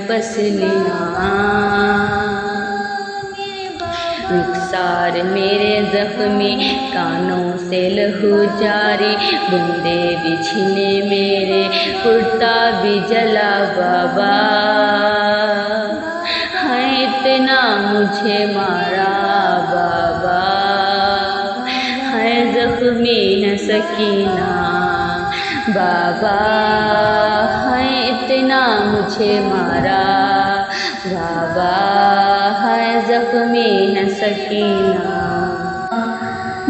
پسلیاں، رخسار میرے زخمی، کانوں سے لہو جاری، بندے بھی چھینے میرے، کرتا بھی جلا بابا، ہائے اتنا مجھے مارا بابا، ہائے زخمی ہے سکینہ بابا، ہائے اتنا مجھے مارا بابا، ہائے زخمی ہے سکینہ۔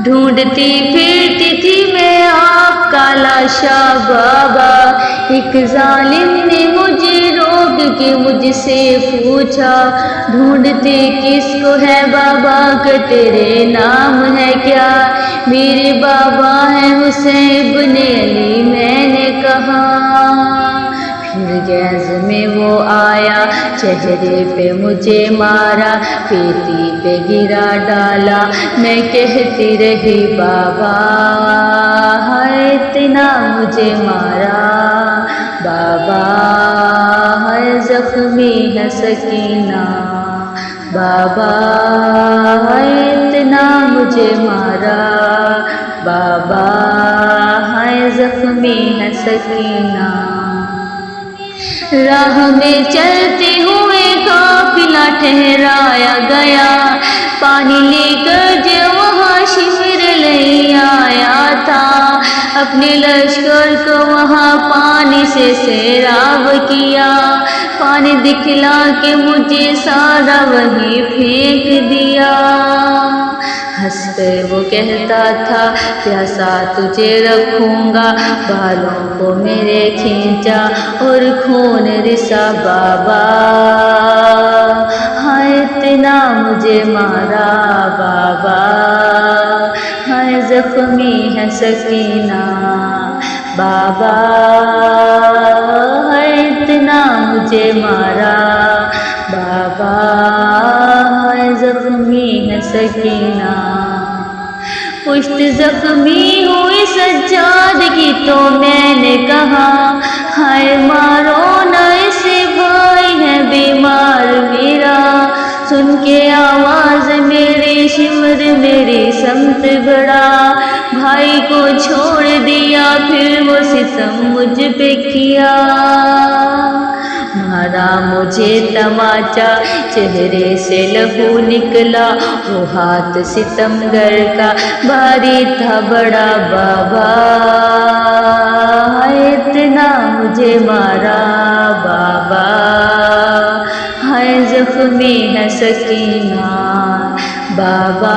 ڈھونڈتی پھرتی تھی میں آپ کا لاشا بابا، ایک ظالم نے مجھے روک کے مجھ سے پوچھا، ڈھونڈتے کس کو ہے بابا کہ تیرے نام ہے کیا؟ میرے بابا ہیں حسین بن علی، میں نے کہا۔ پھر گیز میں وہ آیا، چہرے پہ مجھے مارا، پیٹی پہ گرا ڈالا، میں کہتی رہی بابا، ہائے اتنا مجھے مارا بابا، ہائے زخمی ہے سکینہ بابا، ہائے اتنا مجھے مارا بابا، ہائے زخمی ہے سکینہ۔ راہ میں چلتے ہوئے قافلہ ٹھہرایا گیا، پانی لے کر جو وہاں شمر لے آیا تھا، اپنے لشکر کو وہاں پانی سے سیراب کیا، پانی دکھلا کے مجھے سارا وہیں پھینک دیا۔ ہنس کر وہ کہتا تھا، پیاسا تجھے رکھوں گا، بالوں کو میرے کھینچا اور خون رسا بابا، ہائے اتنا مجھے مارا بابا، ہائے زخمی ہے سکینہ بابا، ہائے اتنا مجھے مارا بابا، ہائے زخمی ہے سکینہ۔ پشت زخمی ہوئی سجاد کی تو میں نے کہا، ہائے مارو نہ اسے، بھائی ہے بیمار میرا، سن کے آواز میری شمر میری سمت بڑھا، بھائی کو چھوڑ دیا پھر وہ ستم مجھ پہ کیا، مارا مجھے تماچا، چہرے سے لہو نکلا، وہ ہاتھ ستمگر کا بھاری تھا بڑا بابا، ہائے اتنا مجھے مارا بابا، ہائے زخمی ہے سکینہ بابا،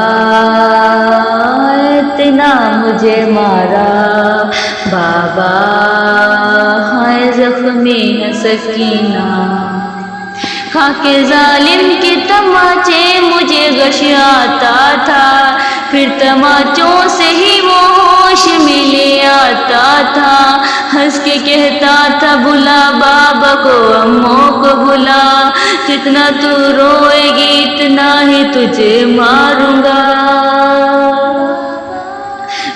اتنا مجھے مارا بابا، ہائے زخمی ہے سکینہ۔ کھا کے ظالم کے تماچے مجھے غش آتا تھا، پھر تماچوں سے ہی وہ ہوش میں لے آتا تھا، ہنس کے کہتا تھا بلا بابا کو اموں کو بلا، جتنا تو روئے گی اتنا ہی تجھے ماروں گا۔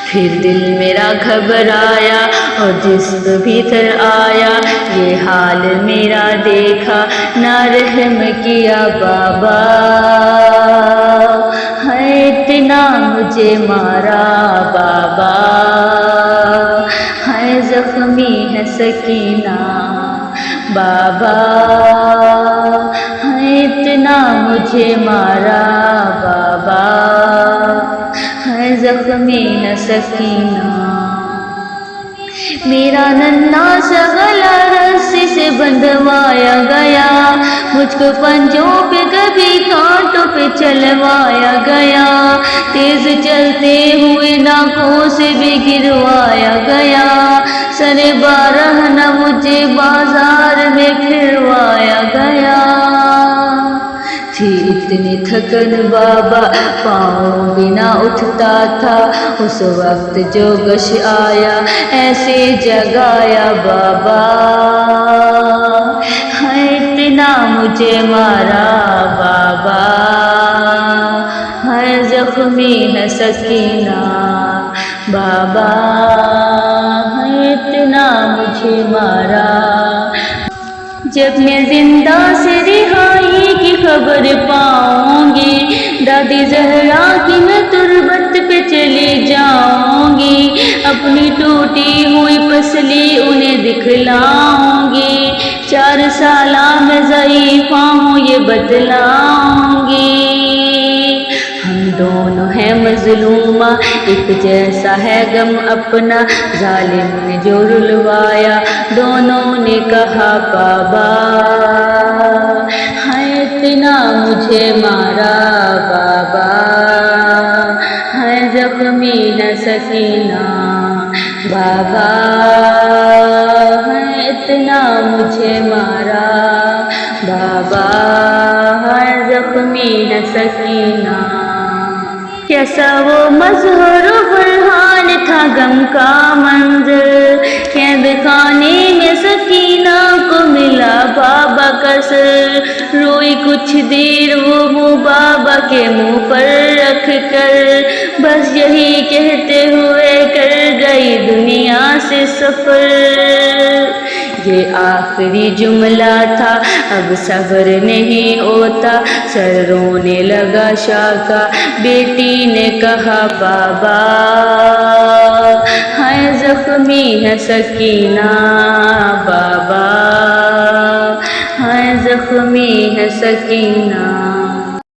پھر دل میرا گھبرایا اور جسم بھی تھر آیا، یہ حال میرا دیکھا نہ رحم کیا بابا، ہائے اتنا مجھے مارا بابا، ہائے زخمی ہے سکینہ بابا، ہائے اتنا مجھے مارا بابا، ہائے زخمی ہے سکینہ۔ میرا ننھا سا گلا رسی سے بندھوایا گیا، مجھ کو پنجوں پہ کبھی کانٹوں پہ چلوایا گیا، تیز چلتے ہوئے ناکوں سے بھی گروایا گیا، سن 12 نہ مجھے بازار میں پھروایا گیا، تھی اتنی تھکن بابا پاؤں بھی نہ اٹھتا تھا، اس وقت جو غش آیا ایسے جگایا بابا، ہائے اتنا مجھے مارا بابا، ہائے زخمی ہے سکینہ بابا، ہائے اتنا مجھے مارا۔ جب میں زندہ سے رہائی کی خبر پاؤں گی، دادی زہرا کی میں تربت پہ چلی جاؤں گی، اپنی ٹوٹی ہوئی پسلی انہیں دکھلاؤں گی، 4 سالہ میں ضعیفہ ہوں یہ بتلاؤں گی۔ ہم دونوں ہیں مظلومہ، ایک جیسا ہے غم اپنا، ظالم نے جو رلوایا دونوں نے کہا بابا، ہائے اتنا مجھے مارا بابا، ہائے زخمی ہے سکینہ بابا، ہائے اتنا مجھے مارا بابا، ہائے زخمی ہے سکینہ۔ کیسا وہ مظہر و فرحان تھا غم کا منظر، قید خانے میں سکینہ کو ملا بابا کا سر، روئی کچھ دیر وہ منہ بابا کے منہ پر رکھ کر، بس یہی کہتے ہوئے کر گئی دنیا سے سفر۔ یہ آخری جملہ تھا، اب صبر نہیں ہوتا، سر رونے لگا شاہ کا، بیٹی نے کہا بابا، ہائے زخمی ہے سکینہ بابا، ہائے زخمی ہے سکینہ۔